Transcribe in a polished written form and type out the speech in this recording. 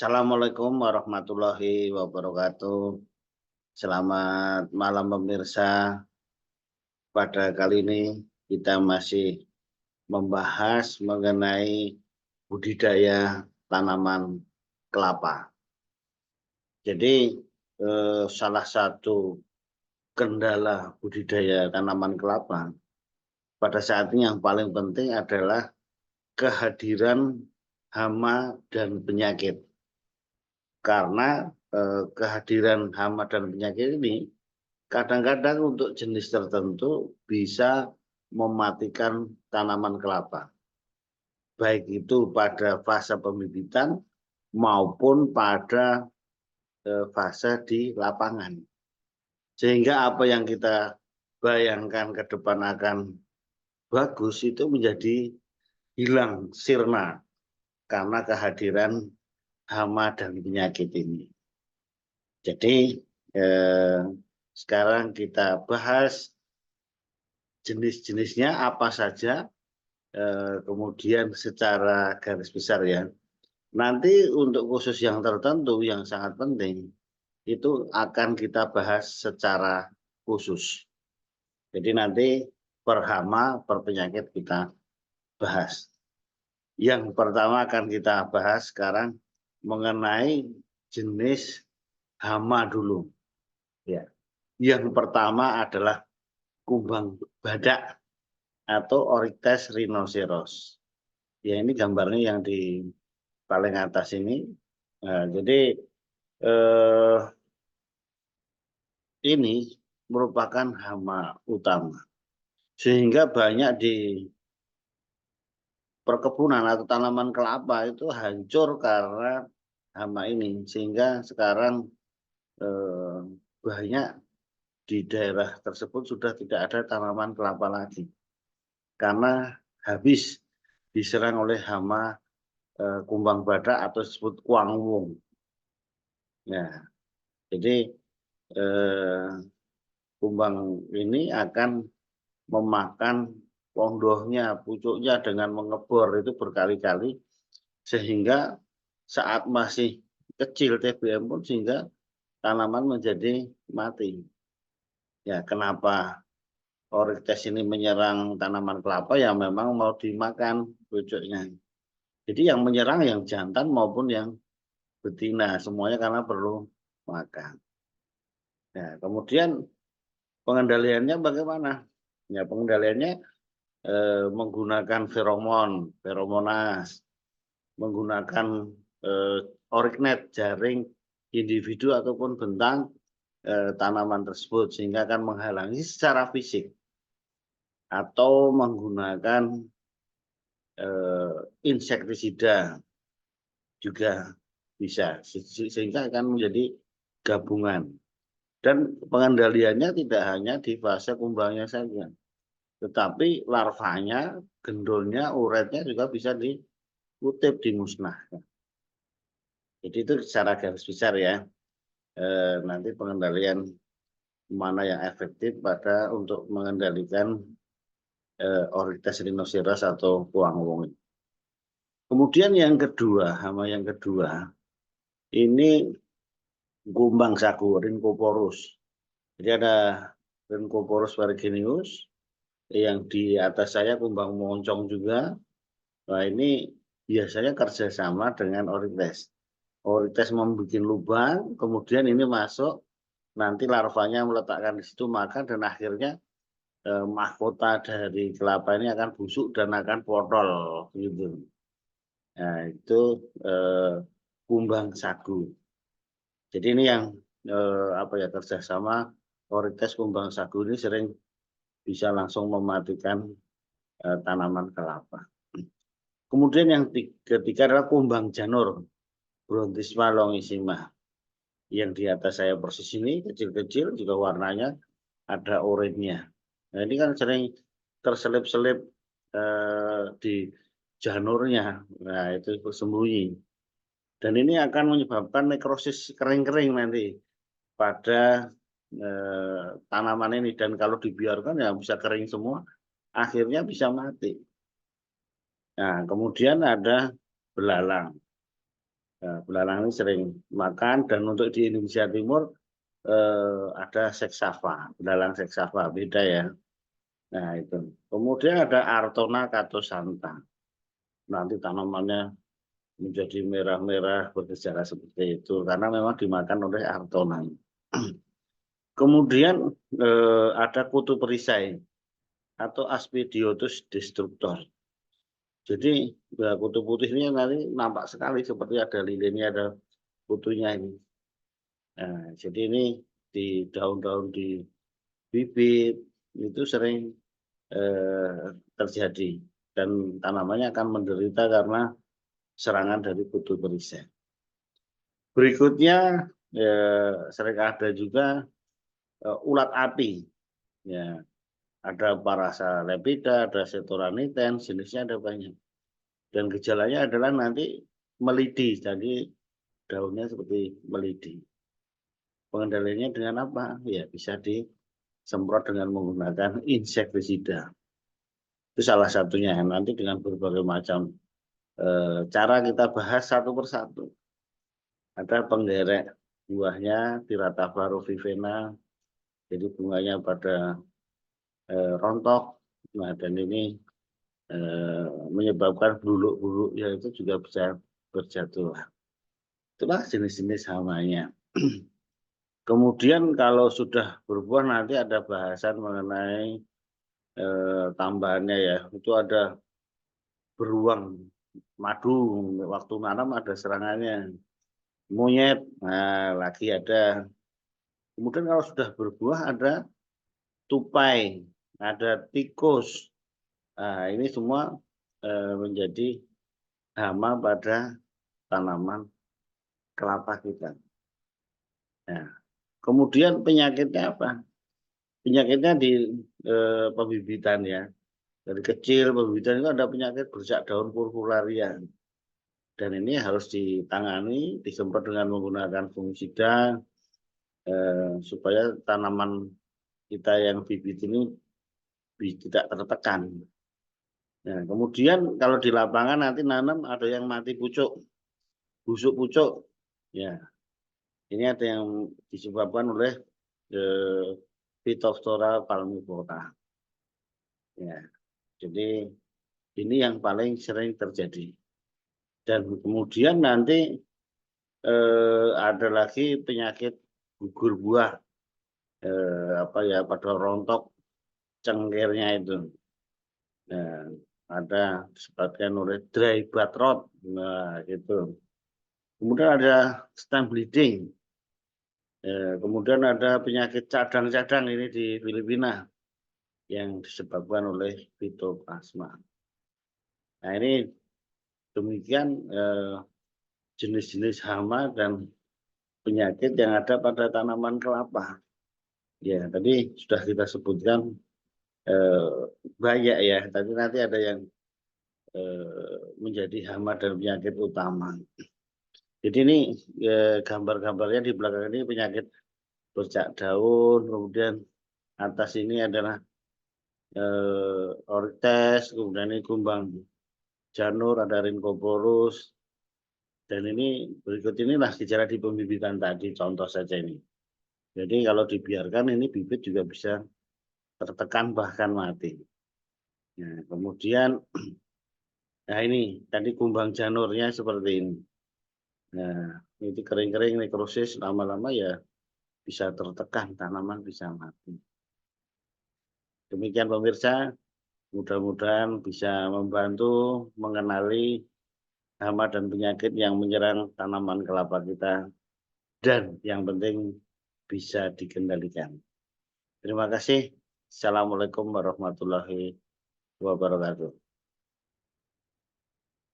Assalamualaikum warahmatullahi wabarakatuh. Selamat malam pemirsa. Pada kali ini kita masih membahas mengenai budidaya tanaman kelapa. Jadi salah satu kendala budidaya tanaman kelapa pada saat ini yang paling penting adalah kehadiran hama dan penyakit. Karena kehadiran hama dan penyakit ini kadang-kadang untuk jenis tertentu bisa mematikan tanaman kelapa. Baik itu pada fase pembibitan maupun pada fase di lapangan. Sehingga apa yang kita bayangkan ke depan akan bagus itu menjadi hilang sirna karena kehadiran hama dan penyakit ini. Jadi sekarang kita bahas jenis-jenisnya apa saja, kemudian secara garis besar ya. Nanti untuk khusus yang tertentu yang sangat penting, itu akan kita bahas secara khusus. Jadi nanti per hama, per penyakit kita bahas. Yang pertama akan kita bahas sekarang mengenai jenis hama dulu. Ya. Yang pertama adalah kumbang badak atau Oryctes rhinoceros. Ya ini gambarnya yang di paling atas ini. Nah, jadi ini merupakan hama utama. Sehingga banyak di perkebunan atau tanaman kelapa itu hancur karena hama ini. Sehingga sekarang banyak di daerah tersebut sudah tidak ada tanaman kelapa lagi. Karena habis diserang oleh hama kumbang badak atau disebut kuangwung. Ya, jadi kumbang ini akan memakan pondohnya, pucuknya dengan mengebor itu berkali-kali sehingga saat masih kecil TBM pun sehingga tanaman menjadi mati. Ya, kenapa Oryctes ini menyerang tanaman kelapa ya memang mau dimakan pucuknya. Jadi yang menyerang yang jantan maupun yang betina semuanya karena perlu makan. Nah, kemudian pengendaliannya bagaimana? Ya, pengendaliannya menggunakan feromonas, menggunakan oriknet, jaring individu ataupun bentang tanaman tersebut sehingga akan menghalangi secara fisik atau menggunakan insektisida juga bisa sehingga akan menjadi gabungan. Dan pengendaliannya tidak hanya di fase kumbangnya saja, tetapi larvanya, gendolnya, uretnya juga bisa dikutip, dimusnahkan. Jadi itu secara garis besar ya. Nanti pengendalian mana yang efektif pada untuk mengendalikan Oryctes rhinoceros atau kuangwung. Kemudian yang kedua, hama yang kedua, ini kumbang sagu, Rhynchoporus. Jadi ada Rhynchoporus ferruginous, yang di atas saya kumbang moncong juga. Nah ini biasanya kerjasama dengan Oryctes. Oryctes membuat lubang, kemudian ini masuk, nanti larvanya meletakkan di situ makan dan akhirnya mahkota dari kelapa ini akan busuk dan akan potol gitu. Nah itu kumbang sagu. Jadi ini yang apa ya kerjasama Oryctes kumbang sagu ini sering bisa langsung mematikan tanaman kelapa. Kemudian yang ketiga adalah kumbang janur, Brontisma longissima. Yang di atas saya persis ini kecil-kecil juga warnanya ada oranye. Nah ini kan sering terselip-selip di janurnya. Nah itu bersembunyi. Dan ini akan menyebabkan nekrosis kering-kering nanti pada tanaman ini. Dan kalau dibiarkan ya bisa kering semua, akhirnya bisa mati. Nah kemudian ada belalang. Nah, belalang ini sering makan, dan untuk di Indonesia Timur ada seksava, belalang seksava, beda ya. Nah itu. Kemudian ada Artona catosantha. Nanti tanamannya menjadi merah-merah bergejala seperti itu karena memang dimakan oleh Artona. Kemudian ada kutu perisai atau Aspidiotus destructor. Jadi kutu putih ini nanti nampak sekali seperti ada lilinnya, ada kutunya ini. Nah, jadi ini di daun-daun, di bibit itu sering terjadi, dan tanamannya akan menderita karena serangan dari kutu perisai. Berikutnya sering ada juga ulat api. Ya, ada Parasa lepida, ada Setoranitens, jenisnya ada banyak. Dan gejalanya adalah nanti melidi, jadi daunnya seperti melidi. Pengendaliannya dengan apa? Ya bisa disemprot dengan menggunakan insektisida. Itu salah satunya. Nanti dengan berbagai macam cara kita bahas satu persatu. Ada penggerek buahnya, Tirata vivena, jadi bunganya pada rontok. Nah, dan ini menyebabkan buluk-buluk, ya itu juga bisa berjatuh. Itulah jenis-jenis hamanya. Kemudian kalau sudah berbuah nanti ada bahasan mengenai tambahannya ya. Itu ada beruang madu, waktu nanam ada serangannya. Monyet, nah lagi ada. Kemudian kalau sudah berbuah ada tupai, ada tikus. Nah, ini semua menjadi hama pada tanaman kelapa kita. Nah, kemudian penyakitnya apa? Penyakitnya di pembibitan ya. Dari kecil pembibitan itu ada penyakit bercak daun purpuraria. Dan ini harus ditangani, disemprot dengan menggunakan fungisida supaya tanaman kita yang bibit ini tidak tertekan. Nah, kemudian kalau di lapangan nanti nanam ada yang mati pucuk, busuk pucuk. Ya, ini ada yang disebabkan oleh Phytophthora palmipora. Ya, jadi ini yang paling sering terjadi. Dan kemudian nanti ada lagi penyakit gugur buah, apa ya, pada rontok cengkirnya itu. Nah, ada disebabkan oleh dry bud rot. Nah, gitu. Kemudian ada stem bleeding. Kemudian ada penyakit cadang-cadang ini di Filipina yang disebabkan oleh fitoplasma. Nah, ini demikian jenis-jenis hama dan penyakit yang ada pada tanaman kelapa. Ya, tadi sudah kita sebutkan banyak ya. Tapi nanti ada yang menjadi hama dan penyakit utama. Jadi ini gambar-gambarnya di belakang ini penyakit bercak daun, kemudian atas ini adalah orites, kemudian ini kumbang janur, ada rhynchoporus, dan ini berikut inilah gejala di pembibitan tadi, contoh saja ini. Jadi kalau dibiarkan ini bibit juga bisa tertekan bahkan mati. Nah, kemudian, nah ini tadi kumbang janurnya seperti ini. Nah, itu kering-kering nekrosis, lama-lama ya bisa tertekan, tanaman bisa mati. Demikian pemirsa, mudah-mudahan bisa membantu mengenali hama dan penyakit yang menyerang tanaman kelapa kita, dan yang penting bisa dikendalikan. Terima kasih. Assalamualaikum warahmatullahi wabarakatuh.